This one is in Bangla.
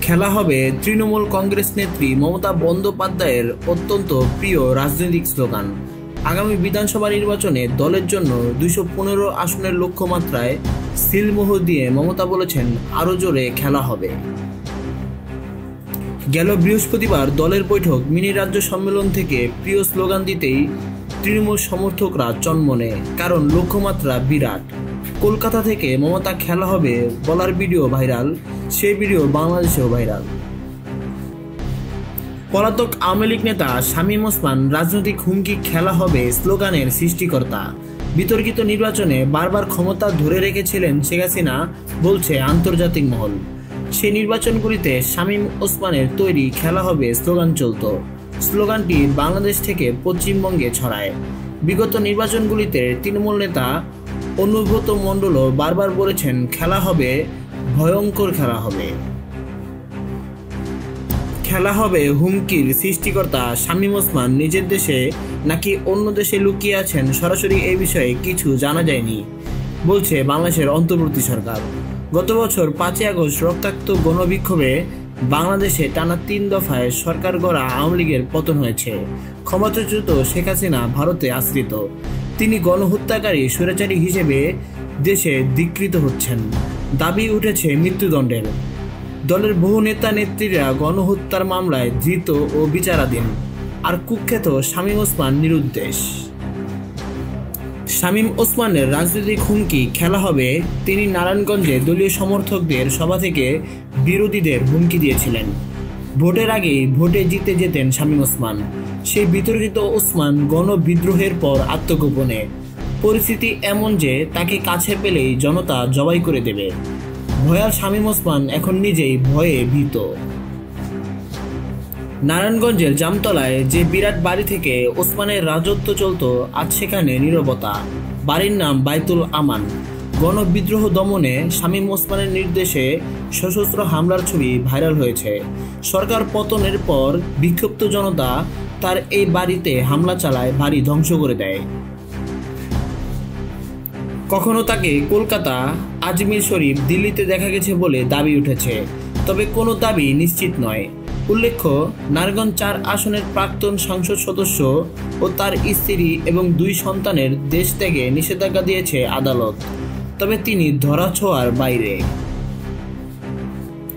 খেলা হবে তৃণমূল কংগ্রেস নেত্রী মমতা বন্দ্যোপাধ্যায়ের অত্যন্ত প্রিয় রাজনৈতিক স্লোগান। আগামী বিধানসভা নির্বাচনে দলের জন্য ২১৫ আসনের লক্ষ্যমাত্রায় সিলমোহর দিয়ে মমতা বলেছেন, আরও জোরে খেলা হবে। গেল বৃহস্পতিবার দলের বৈঠক মিনি রাজ্য সম্মেলন থেকে প্রিয় স্লোগান দিতেই তৃণমূল সমর্থকরা চনমনে, কারণ লক্ষ্যমাত্রা বিরাট। কলকাতা থেকে মমতা খেলা হবে বলার ভিডিও ভাইরাল, সেই ভিডিও বাংলাদেশেও ভাইরাল। পলাতক আওয়ামী লীগ নেতা শামীম ওসমান রাজনৈতিক হুমকি খেলা হবে স্লোগানের সৃষ্টিকর্তা। বিতর্কিত নির্বাচনে বারবার ক্ষমতা ধরে রেখেছিলেন শেখ হাসিনা বলছে আন্তর্জাতিক মহল। সেই নির্বাচনগুলিতে শামীম ওসমানের তৈরি খেলা হবে স্লোগান চলত। স্লোগানটি বাংলাদেশ থেকে পশ্চিমবঙ্গে ছড়ায়। বিগত নির্বাচনগুলিতে তৃণমূল নেতা অনুব্রত মণ্ডলও বারবার বলেছেন, খেলা হবে, ভয়ঙ্কর খেলা হবে। খেলা হবে হুমকির সৃষ্টিকর্তা শামীম ওসমান নিজের দেশে নাকি অন্য দেশে লুকিয়ে আছেন, সরাসরি এই বিষয়ে কিছু জানা যায়নি বলছে বাংলাদেশের অন্তর্বর্তী সরকার। গত বছর ৫ই আগস্ট রক্তাক্ত গণবিক্ষোভে বাংলাদেশে টানা ৩ দফায় সরকার গড়া আওয়ামী লীগের পতন হয়েছে। ক্ষমতাচ্যুত শেখ হাসিনা ভারতে আশ্রিত। তিনি গণহত্যাকারী স্বৈরাচারী হিসেবে দেশে ধিক্কৃত হচ্ছেন। দাবি উঠেছে মৃত্যুদণ্ডের। দলের বহু নেতা নেত্রীরা গণহত্যার মামলায় ধৃত ও বিচারাধীন। আর কুখ্যাত শামীম ওসমান নিরুদ্দেশ। শামীম ওসমানের রাজনৈতিক হুমকি খেলা হবে। তিনি নারায়ণগঞ্জে দলীয় সমর্থকদের সভা থেকে বিরোধীদের হুমকি দিয়েছিলেন। ভোটের আগেই ভোটে জিতে যেতেন শামীম ওসমান। সেই বিতর্কিত ওসমান গণবিদ্রোহের পর আত্মগোপনে। পরিস্থিতি এমন যে তাকে কাছে পেলেই জনতা জবাই করে দেবে। ভয়াল শামীম ওসমান এখন নিজেই ভয়ে ভীত। নারায়ণগঞ্জের জামতলায় যে বিরাট বাড়ি থেকে ওসমানের রাজত্ব চলত, আজ সেখানে নীরবতা। বাড়ির নাম বাইতুল আমান। গণবিদ্রোহ দমনে শামীম ওসমানের নির্দেশে সশস্ত্র হামলার ছবি ভাইরাল হয়েছে। সরকার পতনের পর বিক্ষুব্ধ জনতা তার এই বাড়িতে হামলা চালায়, বাড়ি ধ্বংস করে দেয়। কখনো তাকে কলকাতা, আজমির শরীফ, দিল্লিতে দেখা গেছে বলে দাবি উঠেছে, তবে কোনো দাবি নিশ্চিত নয়। উল্লেখ্য, নারায়ণগঞ্জ ৪ আসনের প্রাক্তন সংসদ সদস্য ও তার স্ত্রী এবং 2 সন্তানের দেশ ত্যাগে নিষেধাজ্ঞা দিয়েছে আদালত, তবে তিনি ধরাছোঁয়ার বাইরে।